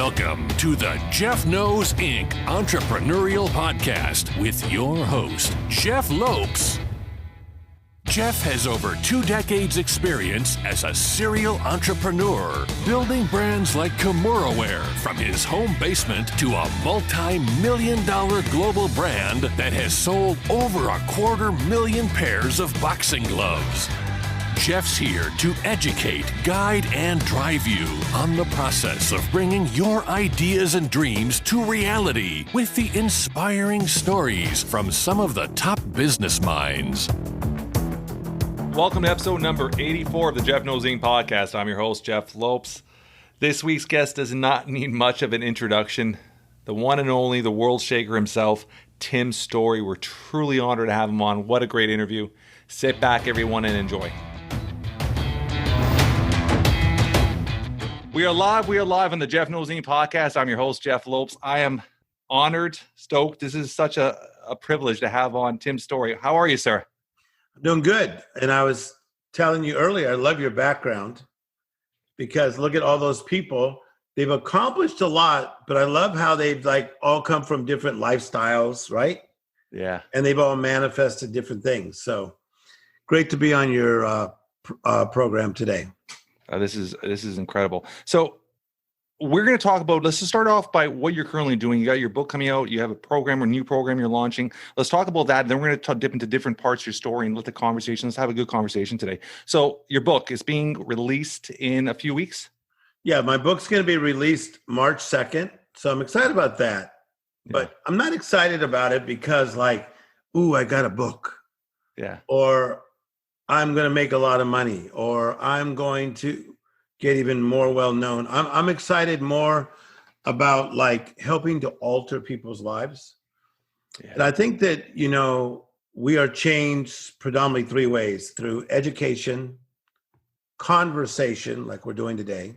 Welcome to the Jeff Knows Inc. Entrepreneurial Podcast with your host, Jeff Lopes. Jeff has over 2 decades experience as a serial entrepreneur, building brands like Kimura from his home basement to a multi-million-dollar global brand that has sold over 250,000 pairs of boxing gloves. Jeff's here to educate, guide, and drive you on the process of bringing your ideas and dreams to reality with the inspiring stories from some of the top business minds. Welcome to episode number 84 of the Jeff Knows Inc. podcast. I'm your host, Jeff Lopes. This week's guest does not need much of an introduction. The one and only, the world shaker himself, Tim Storey. We're truly honored to have him on. What a great interview. Sit back, everyone, and enjoy. We are live on the Jeff Knows Inc. podcast. I'm your host, Jeff Lopes. I am honored, stoked. This is such a privilege to have on Tim Storey. How are you, sir? I'm doing good. And I was telling you earlier, I love your background because look at all those people. They've accomplished a lot, but I love how they've all come from different lifestyles, right? Yeah. And they've all manifested different things. So great to be on your program today. This is incredible. So we're going to talk about, let's just start off by what you're currently doing. You got your book coming out. You have a new program you're launching. Let's talk about that. Then we're going to dip into different parts of your story and let the conversation. Let's have a good conversation today. So your book is being released in a few weeks. Yeah, my book's going to be released March 2nd. So I'm excited about that. Yeah. But I'm not excited about it because I got a book. Yeah. Or I'm going to make a lot of money, or I'm going to get even more well-known. I'm excited more about helping to alter people's lives. Yeah. And I think that, we are changed predominantly 3 ways: through education, conversation, like we're doing today,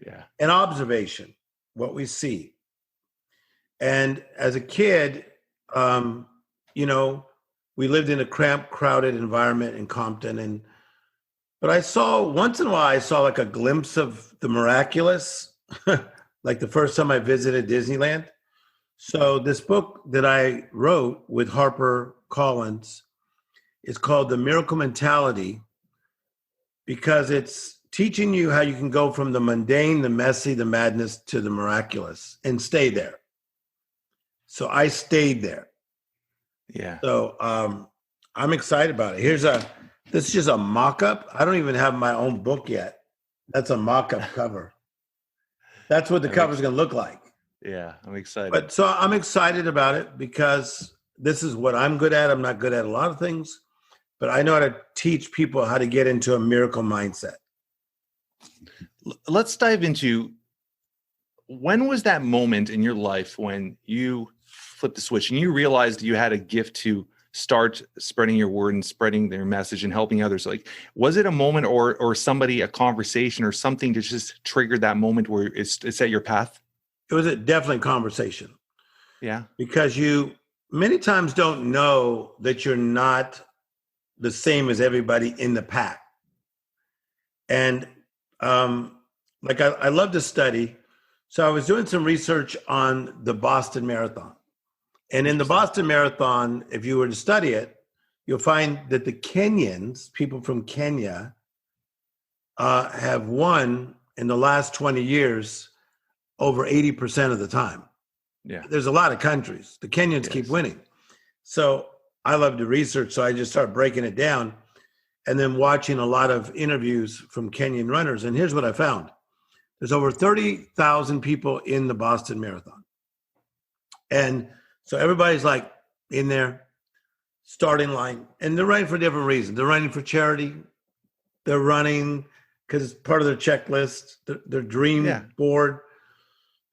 yeah, and observation, what we see. And as a kid, we lived in a cramped, crowded environment in Compton. But once in a while, I saw a glimpse of the miraculous, like the first time I visited Disneyland. So this book that I wrote with HarperCollins is called The Miracle Mentality, because it's teaching you how you can go from the mundane, the messy, the madness to the miraculous and stay there. So I stayed there. Yeah. So I'm excited about it. This is just a mock-up. I don't even have my own book yet. That's a mock-up cover. That's what the cover is going to look like. Yeah, I'm excited. But so I'm excited about it because this is what I'm good at. I'm not good at a lot of things, but I know how to teach people how to get into a miracle mindset. Let's dive into, when was that moment in your life when you flipped the switch and you realized you had a gift to start spreading your word and spreading their message and helping others? Was it a moment or somebody, a conversation or something that just triggered that moment where it's at your path? It was definitely a conversation. Yeah. Because you many times don't know that you're not the same as everybody in the pack. And I love to study. So I was doing some research on the Boston Marathon. And in the Boston Marathon, if you were to study it, you'll find that the Kenyans, people from Kenya, have won in the last 20 years over 80% of the time. Yeah. There's a lot of countries. The Kenyans keep winning. So I love to research, so I just start breaking it down and then watching a lot of interviews from Kenyan runners. And here's what I found. There's over 30,000 people in the Boston Marathon. And so everybody's in their starting line, and they're running for different reasons. They're running for charity. They're running because it's part of their checklist, their dream board.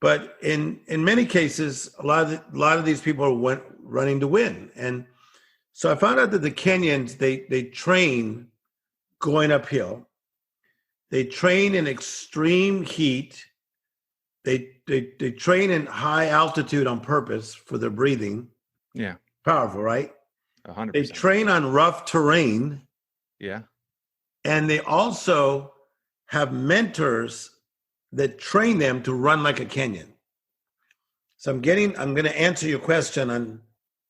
But in many cases, a lot of these people are running to win. And so I found out that the Kenyans, they train going uphill. They train in extreme heat. They train in high altitude on purpose for their breathing. Yeah. Powerful, right? 100%. They train on rough terrain. Yeah. And they also have mentors that train them to run like a Kenyan. So I'm going to answer your question on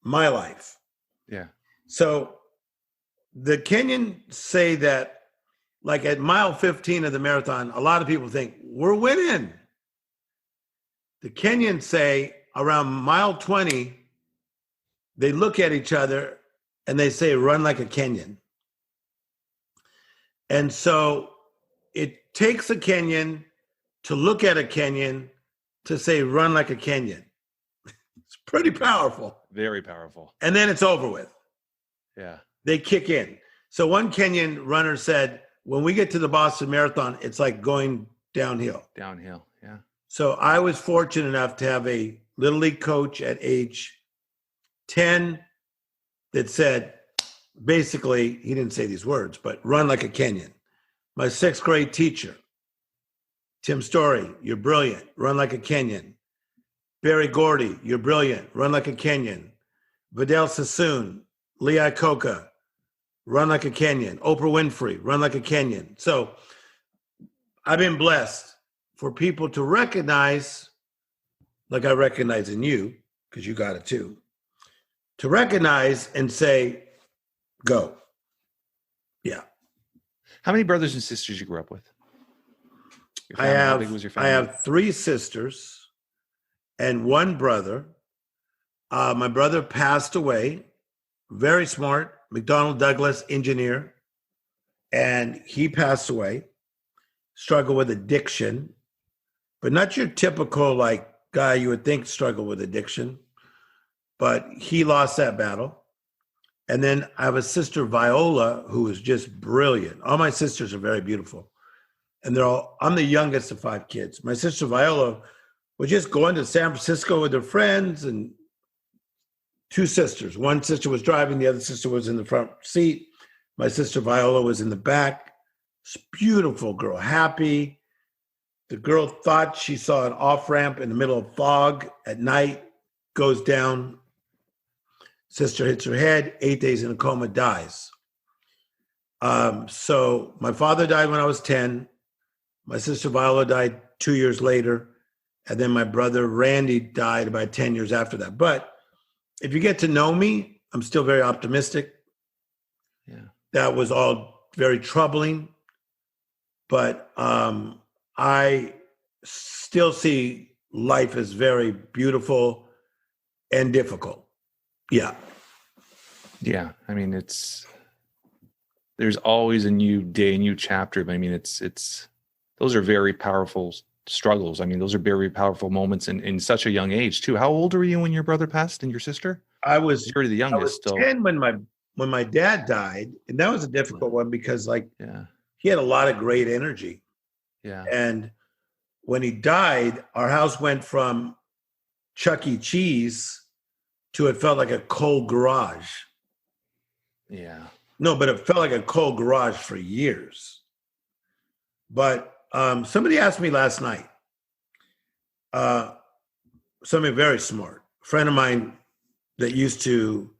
my life. Yeah. So the Kenyans say that, like at mile 15 of the marathon, a lot of people think we're winning. The Kenyans say around mile 20, they look at each other and they say, run like a Kenyan. And so it takes a Kenyan to look at a Kenyan to say, run like a Kenyan. It's pretty powerful. Very powerful. And then it's over with. Yeah. They kick in. So one Kenyan runner said, when we get to the Boston Marathon, it's like going downhill. Downhill, yeah. So I was fortunate enough to have a Little League coach at age 10 that said, basically, he didn't say these words, but run like a Kenyan. My 6th grade teacher, Tim Storey, you're brilliant, run like a Kenyan. Barry Gordy, you're brilliant, run like a Kenyan. Vidal Sassoon, Lee Iacocca, run like a Kenyan. Oprah Winfrey, run like a Kenyan. So I've been blessed for people to recognize, like I recognize in you, because you got it too, to recognize and say, go. Yeah. How many brothers and sisters you grew up with? How big was your family? I have 3 sisters and 1 brother. My brother passed away, very smart, McDonnell Douglas engineer, and he passed away, struggled with addiction, but not your typical like guy you would think struggled with addiction, but he lost that battle. And then I have a sister, Viola, who is just brilliant. All my sisters are very beautiful. And I'm the youngest of 5 kids. My sister, Viola, was just going to San Francisco with her friends, and 2 sisters. One sister was driving, the other sister was in the front seat. My sister, Viola, was in the back. Beautiful girl, happy. The girl thought she saw an off-ramp in the middle of fog at night, goes down. Sister hits her head, 8 days in a coma, dies. So my father died when I was 10. My sister Viola died 2 years later. And then my brother Randy died about 10 years after that. But if you get to know me, I'm still very optimistic. Yeah. That was all very troubling. But I still see life as very beautiful and difficult. Yeah. Yeah. I mean, there's always a new day, a new chapter. But I mean, those are very powerful struggles. I mean, those are very powerful moments in such a young age too. How old were you when your brother passed and your sister? You're the youngest. I was still. 10 when my dad died. And that was a difficult one because he had a lot of great energy. Yeah. And when he died, our house went from Chuck E. Cheese to it felt like a cold garage. Yeah. No, but it felt like a cold garage for years. But somebody asked me last night, somebody very smart, a friend of mine that used to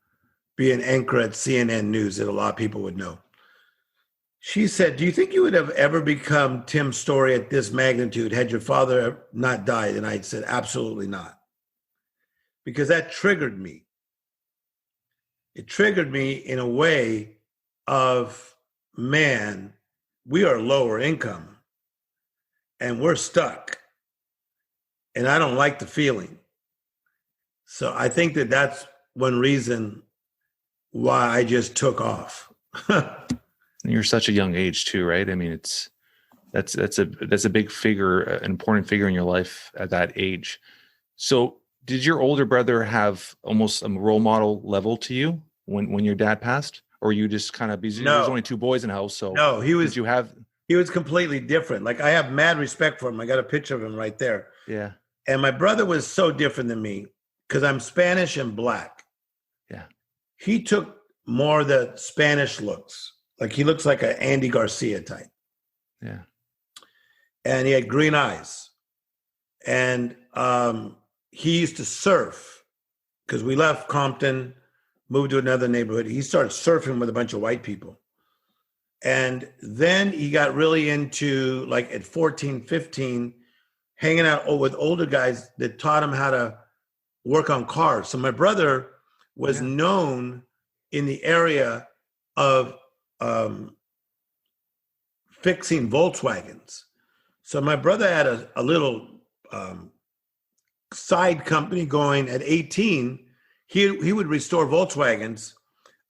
be an anchor at CNN News that a lot of people would know. She said, do you think you would have ever become Tim Storey at this magnitude had your father not died? And I said, absolutely not. Because that triggered me. It triggered me in a way of, man, we are lower income and we're stuck. And I don't like the feeling. So I think that's one reason why I just took off. You're such a young age too, right? I mean, that's a big figure, an important figure in your life at that age. So did your older brother have almost a role model level to you when your dad passed? Or you just kind of, because there's only 2 boys in the house, so no, he was completely different. Like, I have mad respect for him. I got a picture of him right there. Yeah. And my brother was so different than me because I'm Spanish and black. Yeah. He took more the Spanish looks. Like, he looks like an Andy Garcia type. Yeah. And he had green eyes. And he used to surf because we left Compton, moved to another neighborhood. He started surfing with a bunch of white people. And then he got really into, like at 14, 15, hanging out with older guys that taught him how to work on cars. So my brother was known in the area of fixing Volkswagens. So my brother had a little side company going at 18. He would restore Volkswagens.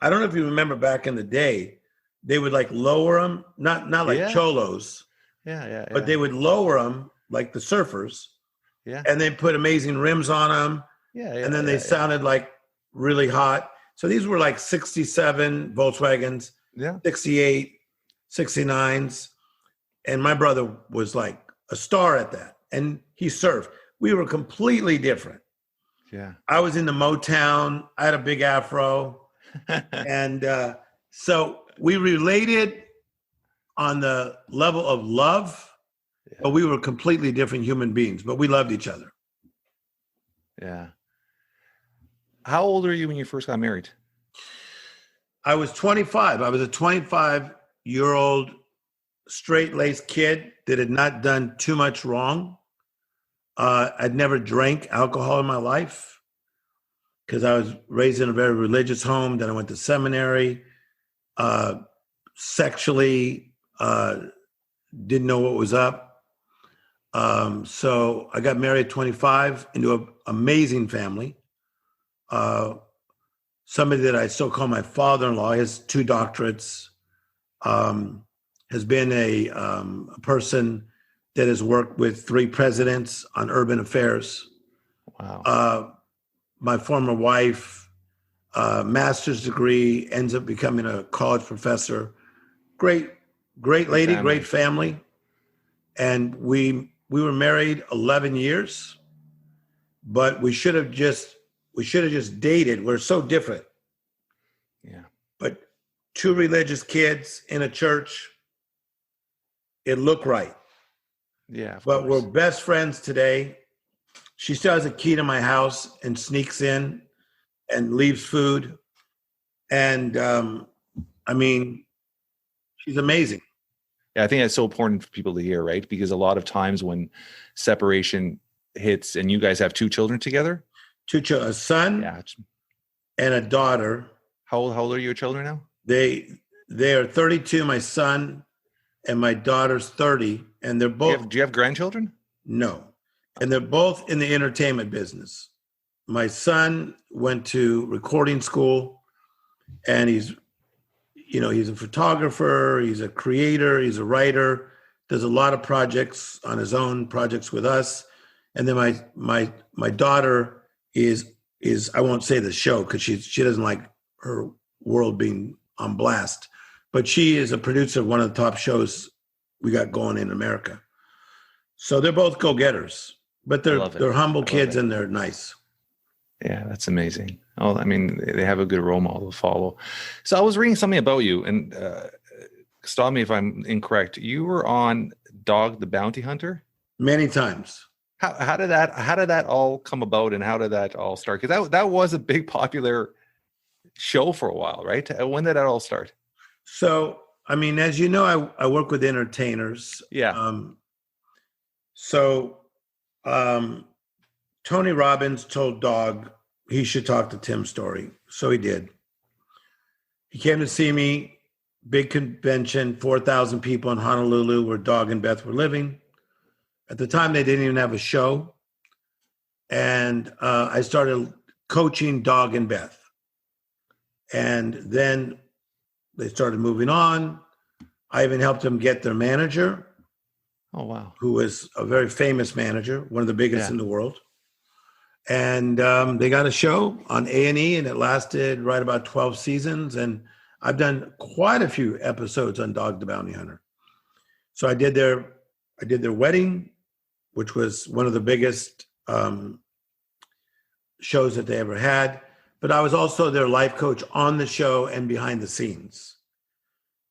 I don't know if you remember back in the day, they would like lower them, not like cholos. But they would lower them like the surfers. Yeah. And they put amazing rims on them. And then they sounded like really hot. So these were like 67 Volkswagens, 68, 69s. And my brother was like a star at that. And he surfed. We were completely different. Yeah. I was into Motown. I had a big afro. And so we related on the level of love, but we were completely different human beings, but we loved each other. Yeah. How old were you when you first got married? I was 25. I was a 25-year-old straight-laced kid that had not done too much wrong. I'd never drank alcohol in my life because I was raised in a very religious home. Then I went to seminary. Sexually, didn't know what was up. So I got married at 25 into an amazing family. Somebody that I still call my father-in-law, he has 2 doctorates, has been a person that has worked with 3 presidents on urban affairs. Wow. My former wife, master's degree, ends up becoming a college professor. Great lady, great family. And we were married 11 years, but we should have just dated. We're so different. Yeah. But 2 religious kids in a church, it looked right. Yeah. But we're best friends today. She still has a key to my house and sneaks in and leaves food. And I mean, she's amazing. Yeah, I think that's so important for people to hear, right? Because a lot of times when separation hits, and you guys have 2 children together? 2 children, a son and a daughter. How old are your children now? They are 32, my son, and my daughter's 30. And they're both... Do you have grandchildren? No. And they're both in the entertainment business. My son went to recording school, and he's a photographer, he's a creator, he's a writer, does a lot of projects on his own, projects with us. And then my daughter is I won't say the show because she doesn't like her world being on blast, but she is a producer of one of the top shows we got going in America. So they're both go-getters, but they're humble kids and they're nice. Yeah, that's amazing. Oh, I mean, they have a good role model to follow. So I was reading something about you, and stop me if I'm incorrect. You were on Dog the Bounty Hunter? Many times. How did that all come about, and how did that all start? Because that was a big popular show for a while, right? When did that all start? So, I mean, as you know, I work with entertainers. Yeah. Tony Robbins told Dog he should talk to Tim Storey. So he did. He came to see me, big convention, 4,000 people in Honolulu where Dog and Beth were living. At the time, they didn't even have a show. And I started coaching Dog and Beth. And then they started moving on. I even helped them get their manager. Oh, wow. Who was a very famous manager, one of the biggest in the world. And they got a show on A&E, and it lasted right about 12 seasons. And I've done quite a few episodes on Dog the Bounty Hunter. So I did their wedding, which was one of the biggest shows that they ever had. But I was also their life coach on the show and behind the scenes.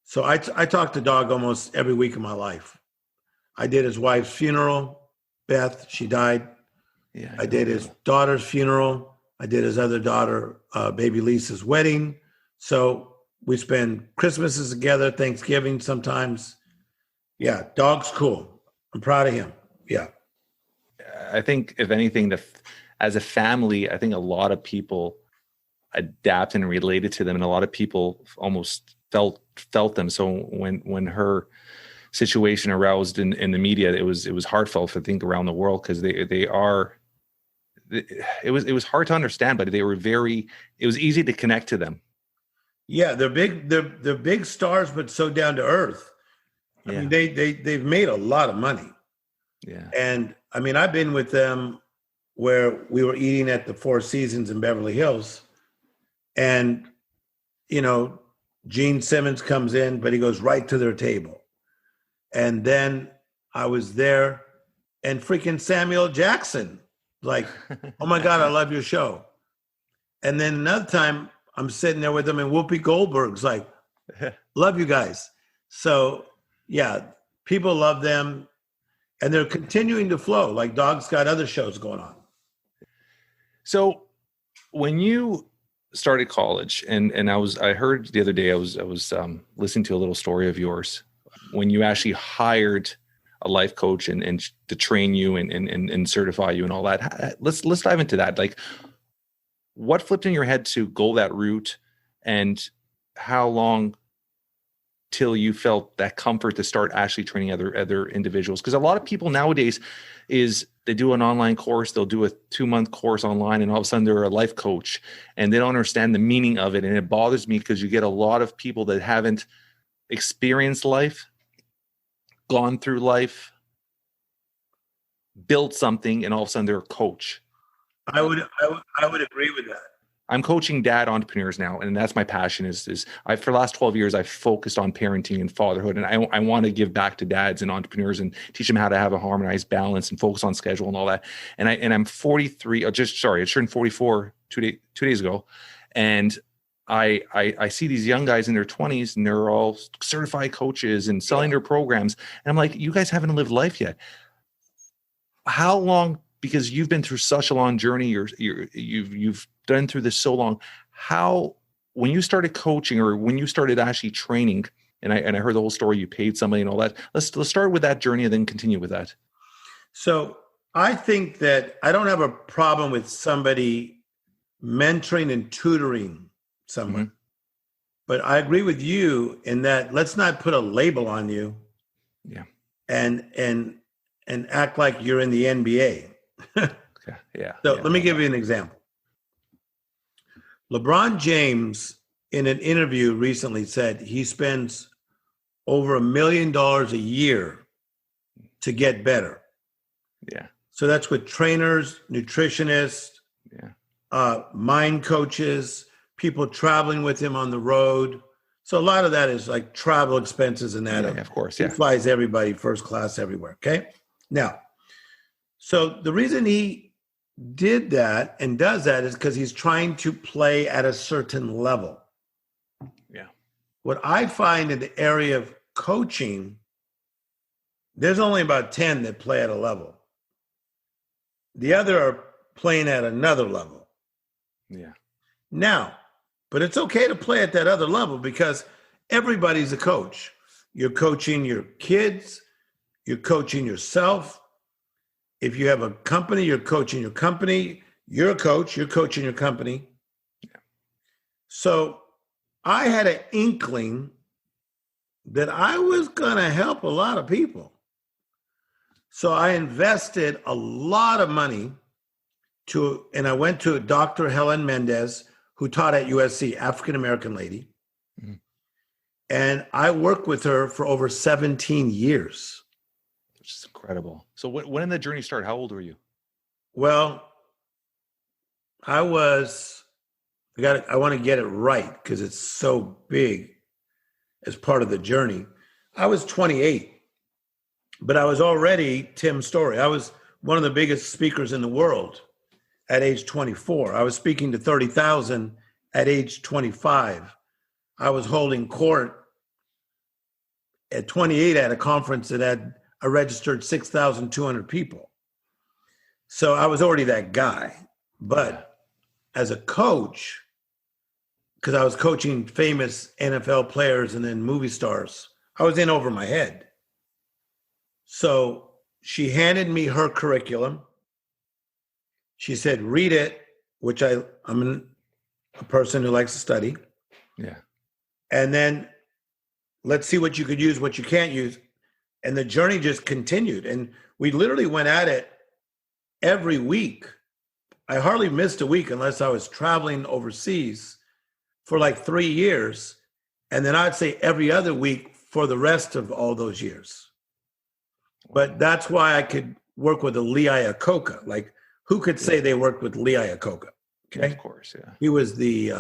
So I talked to Dog almost every week of my life. I did his wife's funeral, Beth, she died. Yeah, I did his daughter's funeral. I did his other daughter, baby Lisa's wedding. So we spend Christmases together, Thanksgiving sometimes. Yeah, Dog's cool. I'm proud of him. Yeah. I think if anything, as a family, I think a lot of people adapt and related to them, and a lot of people almost felt them. So when her situation aroused in the media, it was heartfelt, I think, around the world, because it was hard to understand, but it was easy to connect to them. Yeah, they're big stars, but so down to earth. I mean, they've made a lot of money. Yeah. And I mean, I've been with them where we were eating at the Four Seasons in Beverly Hills, and Gene Simmons comes in, but he goes right to their table. And then I was there, and freaking Samuel Jackson, like, oh my God, I love your show. And then another time I'm sitting there with them, and Whoopi Goldberg's like, love you guys. So yeah, people love them, and they're continuing to flow. Like Dog's got other shows going on. So when you started college, and I heard the other day, I was listening to a little story of yours when you actually hired a life coach and to train you and certify you and all that. Let's dive into that. Like, what flipped in your head to go that route, and how long till you felt that comfort to start actually training other individuals? Because a lot of people nowadays they do an online course, they'll do a 2-month course online, and all of a sudden they're a life coach, and they don't understand the meaning of it. And it bothers me, because you get a lot of people that haven't experienced life, gone through life, built something, and all of a sudden they're a coach. I would agree with that. I'm coaching dad entrepreneurs now, and that's my passion. For the last 12 years, I've focused on parenting and fatherhood, and I want to give back to dads and entrepreneurs and teach them how to have a harmonized balance and focus on schedule and all that. And I'm 43. I turned 44 two days ago, and I see these young guys in their 20s, and they're all certified coaches and selling their programs, and I'm like, you guys haven't lived life yet. How long? Because you've been through such a long journey. You've done through this so long. How, when you started coaching, or when you started actually training, and I heard the whole story, you paid somebody and all that. Let's start with that journey and then continue with that. So I think that I don't have a problem with somebody mentoring and tutoring someone, mm-hmm. but I agree with you in that let's not put a label on you, and act like you're in the NBA. So let me give you an example. LeBron James, in an interview recently, said he spends over $1 million a year to get better. Yeah. So that's with trainers, nutritionists, mind coaches, people traveling with him on the road. So a lot of that is like travel expenses and that. Yeah, of course. He flies everybody first class everywhere. Okay. Now, so the reason he did that and does that is because he's trying to play at a certain level. Yeah. What I find in the area of coaching, there's only about 10 that play at a level. The other are playing at another level. Yeah. Now, but it's okay to play at that other level, because everybody's a coach. You're coaching your kids, you're coaching yourself. If you have a company, you're coaching your company. You're a coach, you're coaching your company. Yeah. So I had an inkling that I was going to help a lot of people. So I invested a lot of money and I went to Dr. Helen Mendez, who taught at USC, African-American lady. Mm-hmm. And I worked with her for over 17 years. Which is incredible. So when did the journey start? How old were you? Well, I want to get it right because it's so big as part of the journey. I was 28, but I was already Tim Storey. I was one of the biggest speakers in the world at age 24. I was speaking to 30,000 at age 25. I was holding court at 28 at a conference that had a registered 6,200 people. So I was already that guy. But as a coach, because I was coaching famous NFL players and then movie stars, I was in over my head. So she handed me her curriculum. She said, read it, which I'm a person who likes to study. Yeah. And then let's see what you could use, what you can't use. And the journey just continued. And we literally went at it every week. I hardly missed a week unless I was traveling overseas for like 3 years. And then I'd say every other week for the rest of all those years. But that's why I could work with a Lee Iacocca. Like, who could say they worked with Lee Iacocca? Okay. Of course, yeah. He was the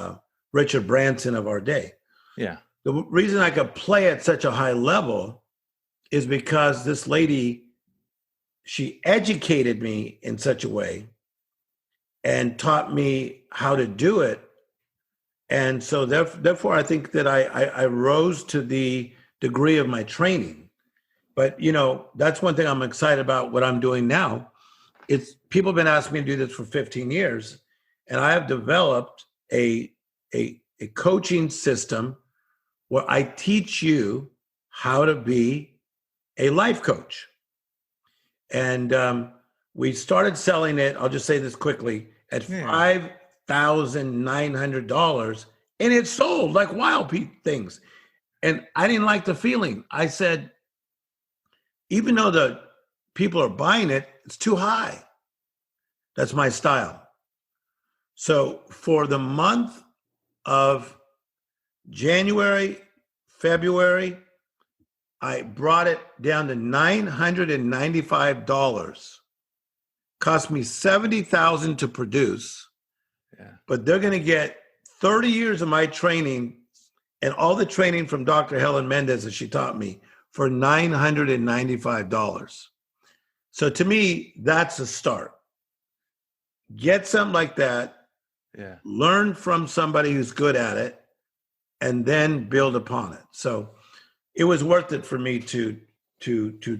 Richard Branson of our day. Yeah. The reason I could play at such a high level is because this lady, she educated me in such a way and taught me how to do it. And so therefore, I think that I rose to the degree of my training. But, you know, that's one thing I'm excited about what I'm doing now. It's people have been asking me to do this for 15 years, and I have developed a coaching system where I teach you how to be a life coach. And we started selling it, I'll just say this quickly, at $5,900, and it sold like wild things. And I didn't like the feeling. I said, even though the people are buying it, it's too high. That's my style. So for the month of January, February, I brought it down to $995. Cost me $70,000 to produce. Yeah. But they're going to get 30 years of my training and all the training from Dr. Helen Mendez that she taught me for $995. So to me, that's a start. Get something like that. Yeah. Learn from somebody who's good at it, and then build upon it. So it was worth it for me to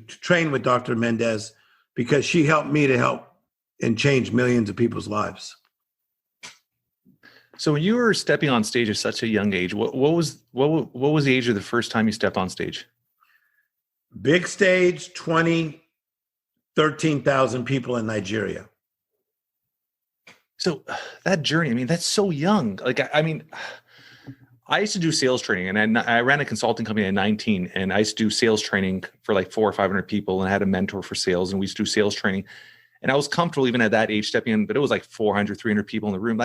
train with Dr. Mendez, because she helped me to help and change millions of people's lives. So when you were stepping on stage at such a young age, what was the age of the first time you stepped on stage? Big stage, 13,000 people in Nigeria. So that journey, I mean, that's so young. Like, I mean, I used to do sales training, and I ran a consulting company at 19, and I used to do sales training for like 400 or 500 people, and I had a mentor for sales, and we used to do sales training. And I was comfortable even at that age stepping in, but it was like 400, 300 people in the room.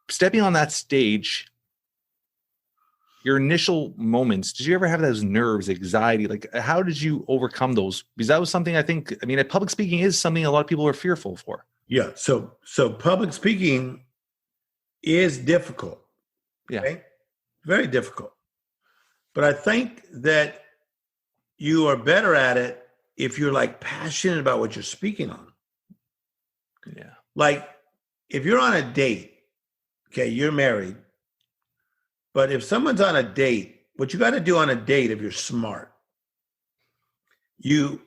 Stepping on that stage, your initial moments, did you ever have those nerves, anxiety? Like, how did you overcome those? Because that was something public speaking is something a lot of people are fearful for. Yeah. So public speaking is difficult. Yeah. Okay? Very difficult. But I think that you are better at it if you're like passionate about what you're speaking on. Yeah. Like if you're on a date, okay, you're married, but if someone's on a date, what you got to do on a date, if you're smart, you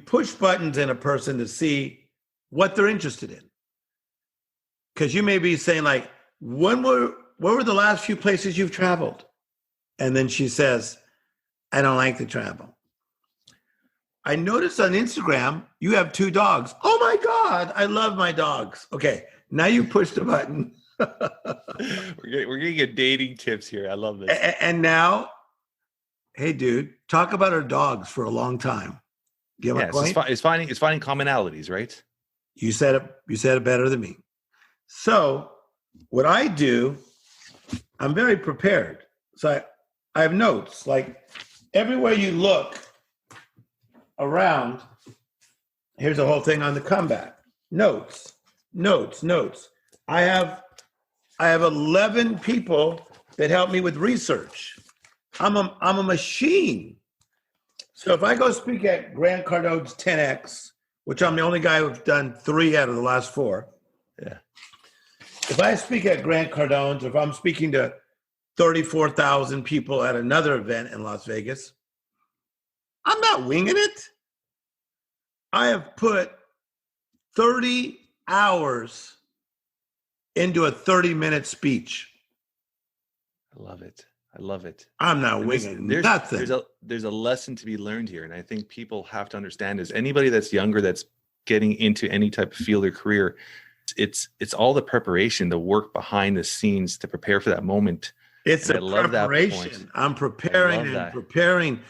push buttons in a person to see what they're interested in. Because you may be saying like, what were the last few places you've traveled? And then she says, I don't like to travel. I noticed on Instagram, you have 2 dogs. Oh my God, I love my dogs. Okay, now you push the button. We're getting a dating tips here. I love this. And now, hey dude, talk about our dogs for a long time. You get my point? It's finding commonalities, right? You said it better than me. So what I do, I'm very prepared. So I have notes. Like everywhere you look around, here's a whole thing on the comeback. Notes. I have 11 people that help me with research. I'm a machine. So if I go speak at Grant Cardone's 10X, which I'm the only guy who's done 3 out of the last 4. Yeah. If I speak at Grant Cardone's, if I'm speaking to 34,000 people at another event in Las Vegas, I'm not winging it. I have put 30 hours into a 30-minute speech. I love it. I'm not winging nothing. There's a lesson to be learned here. And I think people have to understand is anybody that's younger, that's getting into any type of field or career, it's all the preparation, the work behind the scenes to prepare for that moment. It's and a preparation. I'm preparing and preparing.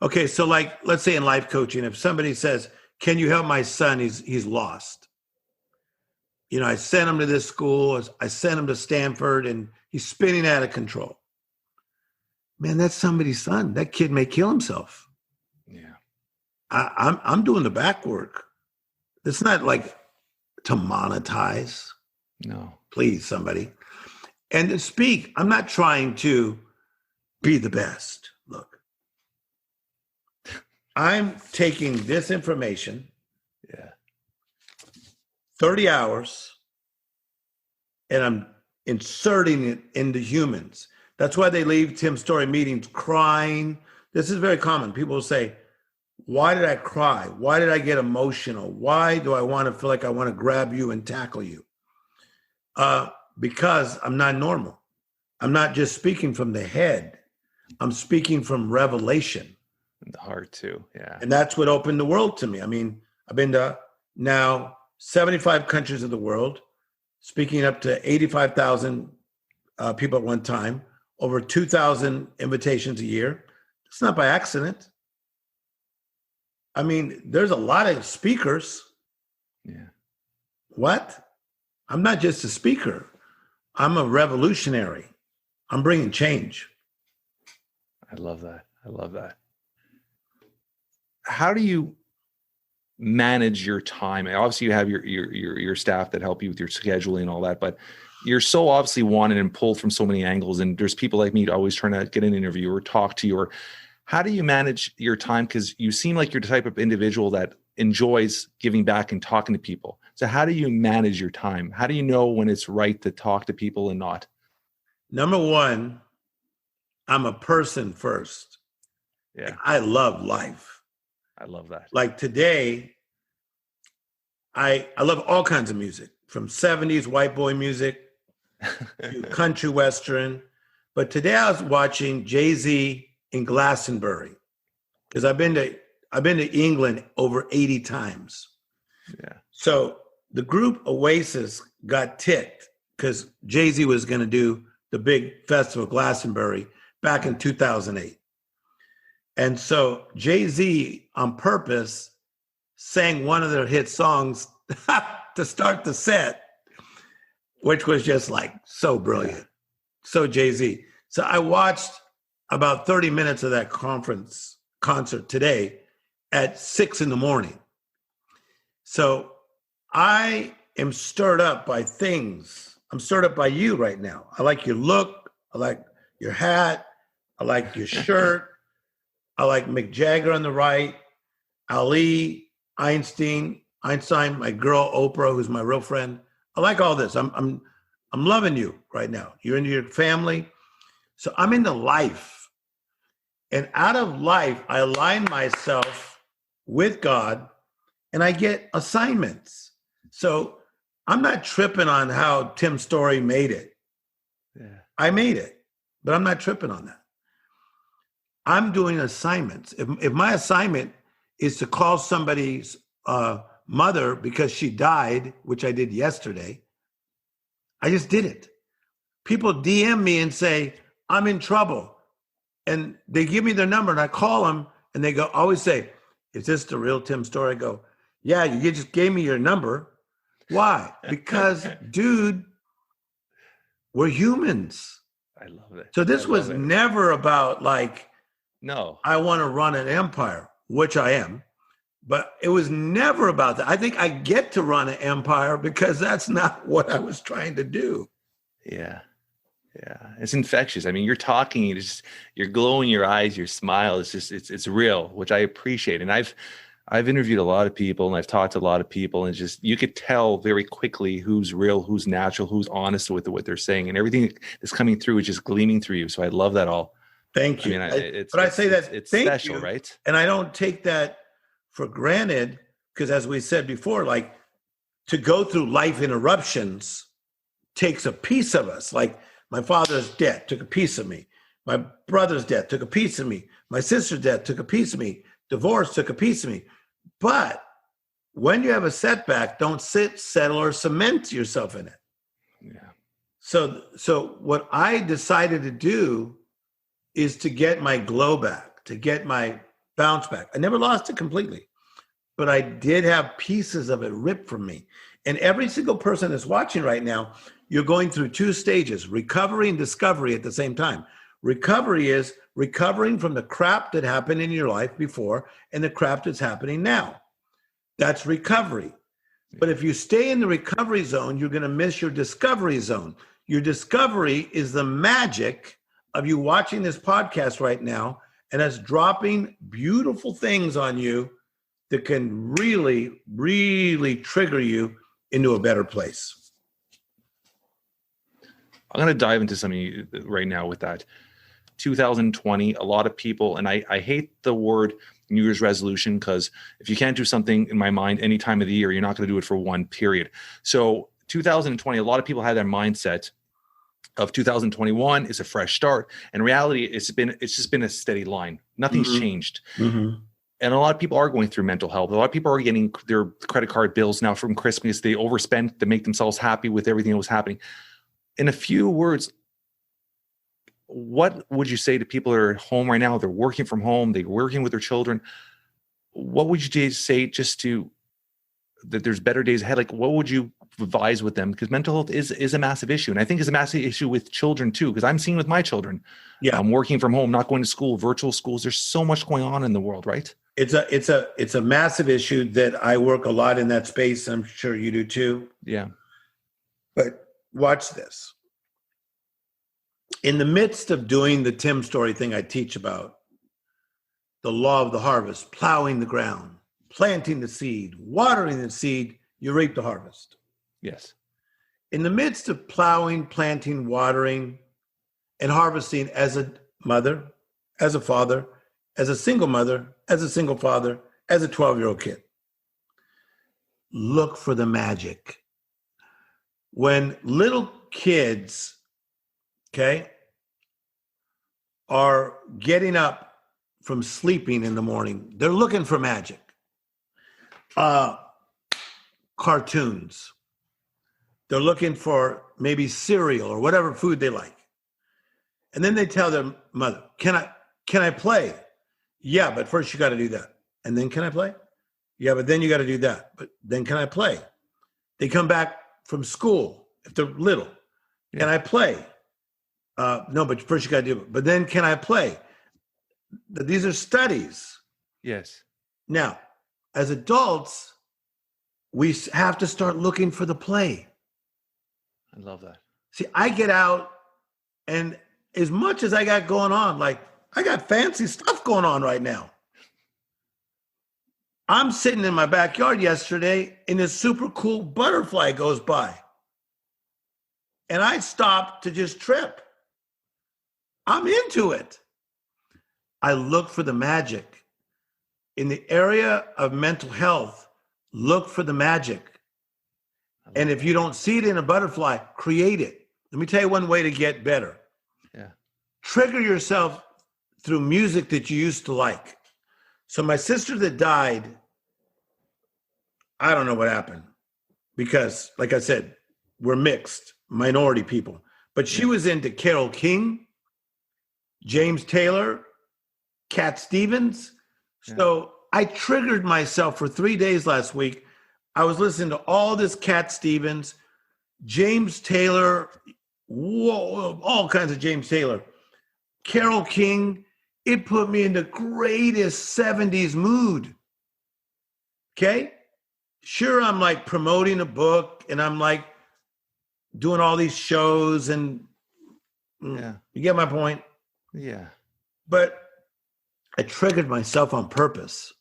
Okay, so like, let's say in life coaching, if somebody says, "Can you help my son? He's lost." You know, I sent him to this school. I sent him to Stanford, and he's spinning out of control. Man, that's somebody's son. That kid may kill himself. Yeah, I'm doing the back work. It's not like to monetize. No, please, somebody. And to speak, I'm not trying to be the best. Look, I'm taking this information, 30 hours, and I'm inserting it into humans. That's why they leave Tim Storey meetings crying. This is very common. People will say, why did I cry? Why did I get emotional? Why do I want to feel like I want to grab you and tackle you? Because I'm not normal. I'm not just speaking from the head. I'm speaking from revelation. And the heart too, yeah. And that's what opened the world to me. I mean, I've been to now 75 countries of the world, speaking up to 85,000 people at one time, over 2,000 invitations a year. It's not by accident. I mean, there's a lot of speakers. Yeah. What? I'm not just a speaker. I'm a revolutionary. I'm bringing change. I love that. I love that. How do you manage your time? Obviously, you have your staff that help you with your scheduling and all that, but you're so obviously wanted and pulled from so many angles. And there's people like me always trying to get an interview or talk to you. Or how do you manage your time? Because you seem like you're the type of individual that enjoys giving back and talking to people. So how do you manage your time? How do you know when it's right to talk to people and not? Number one, I'm a person first. Yeah. I love life. I love that. Like today, I love all kinds of music, from 70s white boy music to country western. But today I was watching Jay-Z in Glastonbury because I've been to England over 80 times. Yeah. So the group Oasis got ticked because Jay-Z was going to do the big festival Glastonbury back in 2008. And so Jay-Z on purpose sang one of their hit songs to start the set, which was just like so brilliant. So Jay-Z. So I watched about 30 minutes of that concert today at 6 a.m. So I am stirred up by things. I'm stirred up by you right now. I like your look. I like your hat. I like your shirt. I like Mick Jagger on the right, Ali, Einstein, my girl Oprah, who's my real friend. I like all this. I'm loving you right now. You're into your family. So I'm into life. And out of life, I align myself with God and I get assignments. So I'm not tripping on how Tim Storey made it. Yeah. I made it, but I'm not tripping on that. I'm doing assignments. If my assignment is to call somebody's mother because she died, which I did yesterday, I just did it. People DM me and say, I'm in trouble. And they give me their number and I call them and they always say, is this the real Tim Storey? I go, yeah, you just gave me your number. Why? Because, dude, we're humans. I love it. So this was never about like, no, I want to run an empire, which I am, but it was never about that. I think I get to run an empire because that's not what I was trying to do. Yeah. Yeah. It's infectious. I mean, you're talking, you're glowing your eyes, your smile. It's just, it's real, which I appreciate. And I've interviewed a lot of people and I've talked to a lot of people and just, you could tell very quickly who's real, who's natural, who's honest with what they're saying, and everything that's coming through is just gleaming through you. So I love that all. Thank you. I mean, I say that it's thank special, you, right? And I don't take that for granted because, as we said before, like to go through life interruptions takes a piece of us. Like my father's death took a piece of me. My brother's death took a piece of me. My sister's death took a piece of me. Divorce took a piece of me. But when you have a setback, don't sit, settle, or cement yourself in it. Yeah. So what I decided to do is to get my glow back, to get my bounce back. I never lost it completely, but I did have pieces of it ripped from me. And every single person that's watching right now, you're going through two stages, recovery and discovery at the same time. Recovery is recovering from the crap that happened in your life before and the crap that's happening now. That's recovery. But if you stay in the recovery zone, you're going to miss your discovery zone. Your discovery is the magic of you watching this podcast right now, and us dropping beautiful things on you that can really, really trigger you into a better place. I'm going to dive into something right now with that. 2020, a lot of people, and I hate the word New Year's resolution, because if you can't do something, in my mind, any time of the year, you're not going to do it for one period. So 2020, a lot of people had their mindset of 2021 is a fresh start. In reality, it's just been a steady line. Nothing's changed. And a lot of people are going through mental health. A lot of people are getting their credit card bills now from Christmas. They overspent to make themselves happy with everything that was happening. In a few words, what would you say to people that are at home right now? They're working from home. They're working with their children. What would you say just to that there's better days ahead? Like, what would you advise with them? Because mental health is a massive issue. And I think it's a massive issue with children too, because I'm seeing with my children. Yeah. I'm working from home, not going to school, virtual schools. There's so much going on in the world, right? It's a massive issue that I work a lot in that space. I'm sure you do too. Yeah. But watch this. In the midst of doing the Tim Storey thing I teach about, the law of the harvest, plowing the ground, planting the seed, watering the seed, you reap the harvest. Yes. In the midst of plowing, planting, watering, and harvesting as a mother, as a father, as a single mother, as a single father, as a 12-year-old kid, look for the magic. When little kids, okay, are getting up from sleeping in the morning, they're looking for magic. Cartoons. They're looking for maybe cereal or whatever food they like. And then they tell their mother, can I play? Yeah, but first you got to do that. And then can I play? Yeah, but then you got to do that. But then can I play? They come back from school if they're little. Yeah. Can I play? No, but first you got to do it. But then can I play? These are studies. Yes. Now, as adults, we have to start looking for the play. I love that. See, I get out, and as much as I got going on, like I got fancy stuff going on right now. I'm sitting in my backyard yesterday, and this super cool butterfly goes by. And I stopped to just trip. I'm into it. I look for the magic. In the area of mental health, look for the magic. And if you don't see it in a butterfly, create it. Let me tell you one way to get better. Yeah. Trigger yourself through music that you used to like. So my sister that died, I don't know what happened. Because, like I said, we're mixed, minority people. But she was into Carole King, James Taylor, Cat Stevens. So I triggered myself for 3 days last week. I was listening to all this Cat Stevens, James Taylor, all kinds of James Taylor, Carole King. It put me in the greatest 70s mood. Okay? Sure, I'm like promoting a book and I'm like doing all these shows and you get my point? Yeah. But I triggered myself on purpose.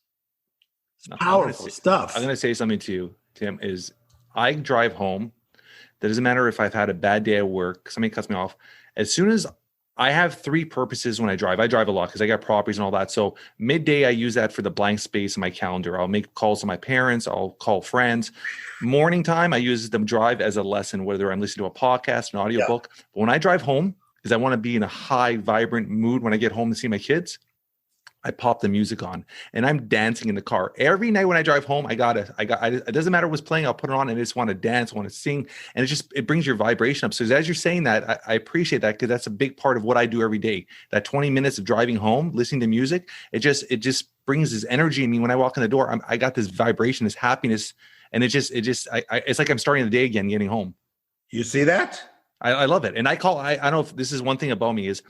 It's powerful stuff. I'm going to say something to you, Tim, is I drive home. That doesn't matter if I've had a bad day at work, somebody cuts me off. As soon as I have three purposes when I drive a lot because I got properties and all that. So midday, I use that for the blank space in my calendar. I'll make calls to my parents. I'll call friends. Morning time, I use them drive as a lesson, whether I'm listening to a podcast, an audiobook. But when I drive home, because I want to be in a high, vibrant mood when I get home to see my kids, I pop the music on and I'm dancing in the car. Every night when I drive home, it doesn't matter what's playing, I'll put it on and I just want to dance, want to sing. And it brings your vibration up. So as you're saying that, I appreciate that, because that's a big part of what I do every day. That 20 minutes of driving home, listening to music, it just brings this energy in me. When I walk in the door, I got this vibration, this happiness. And it's like I'm starting the day again, getting home. You see that? I love it. And I don't know if this is one thing about me is,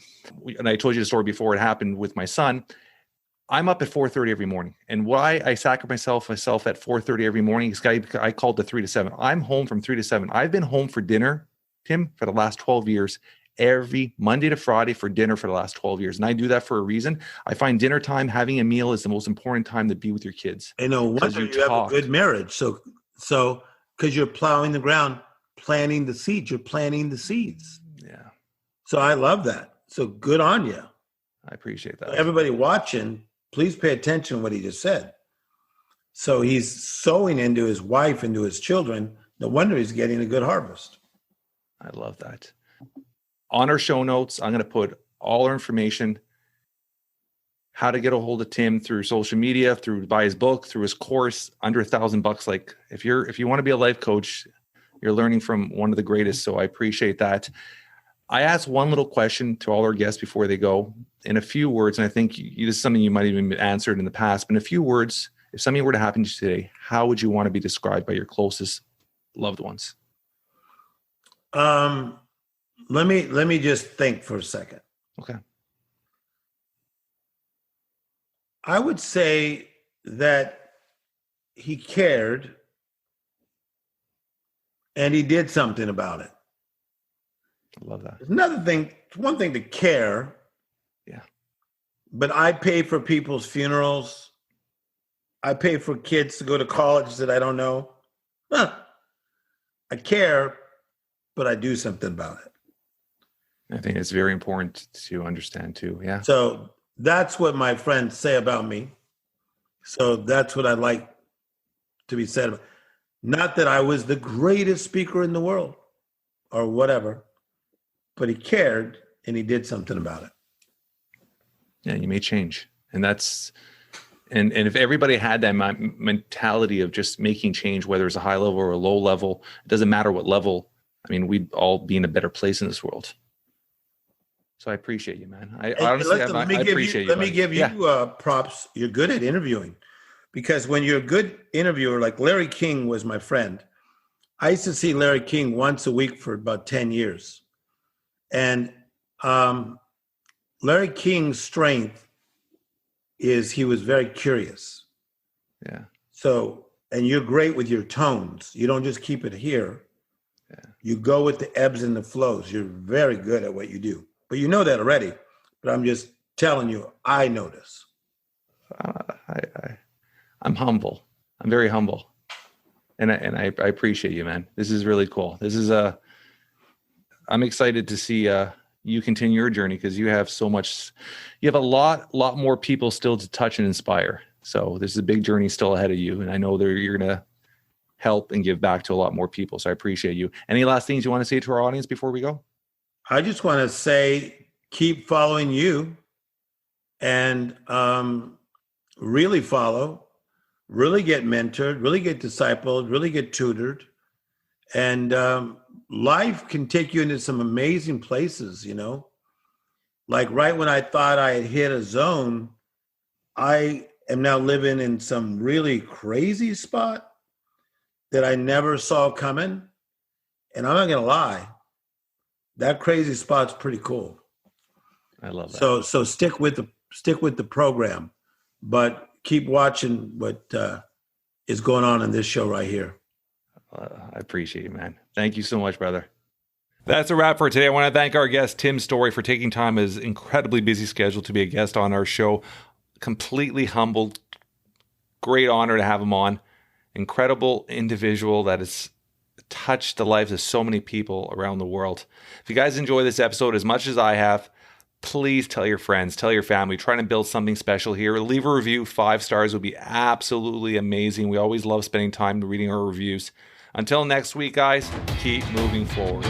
and I told you the story before it happened with my son, I'm up at 4:30 every morning. And why I sacrifice myself at 4:30 every morning is I called the 3 to 7. I'm home from 3 to 7. I've been home for dinner, Tim, for the last 12 years, every Monday to Friday for dinner for the last 12 years. And I do that for a reason. I find dinner time, having a meal, is the most important time to be with your kids. And no wonder you have a good marriage. So because you're plowing the ground, planting the seeds, you're planting the seeds. Yeah. So I love that. So good on you. I appreciate that. Everybody watching, please pay attention to what he just said. So he's sowing into his wife, into his children. No wonder he's getting a good harvest. I love that. On our show notes, I'm going to put all our information, how to get a hold of Tim through social media, through buy his book, through his course, under $1,000. Like if you want to be a life coach, you're learning from one of the greatest. So I appreciate that. I asked one little question to all our guests before they go in a few words. And I think this is something you might have even answered in the past, but in a few words, if something were to happen to you today, how would you want to be described by your closest loved ones? Let me just think for a second. Okay. I would say that he cared and he did something about it. I love that. It's one thing to care. Yeah. But I pay for people's funerals. I pay for kids to go to college that I don't know. I care, but I do something about it. I think it's very important to understand too. Yeah. So that's what my friends say about me. So that's what I'd like to be said about. Not that I was the greatest speaker in the world or whatever, but he cared and he did something about it. Yeah, you may change. And and if everybody had that mentality of just making change, whether it's a high level or a low level, it doesn't matter what level. I mean, we'd all be in a better place in this world. So I appreciate you, man. I appreciate you. Let me give you props. You're good at interviewing, because when you're a good interviewer, like Larry King was my friend. I used to see Larry King once a week for about 10 years. And Larry King's strength is he was very curious. Yeah. So, and you're great with your tones. You don't just keep it here. Yeah. You go with the ebbs and the flows. You're very good at what you do. But you know that already. But I'm just telling you, I notice. I'm humble. I'm very humble. And I appreciate you, man. This is really cool. I'm excited to see you continue your journey, because you have a lot more people still to touch and inspire. So this is a big journey still ahead of you. And I know that you're going to help and give back to a lot more people. So I appreciate you. Any last things you want to say to our audience before we go? I just want to say, keep following you and really follow, really get mentored, really get discipled, really get tutored. And life can take you into some amazing places, you know. Like right when I thought I had hit a zone, I am now living in some really crazy spot that I never saw coming. And I'm not going to lie, that crazy spot's pretty cool. I love that. So stick with the program, but keep watching what is going on in this show right here. I appreciate you, man. Thank you so much, brother. That's a wrap for today. I want to thank our guest, Tim Storey, for taking time out of his incredibly busy schedule to be a guest on our show. Completely humbled. Great honor to have him on. Incredible individual that has touched the lives of so many people around the world. If you guys enjoy this episode as much as I have, please tell your friends, tell your family, trying to build something special here. Leave a review. 5 stars would be absolutely amazing. We always love spending time reading our reviews. Until next week, guys, keep moving forward.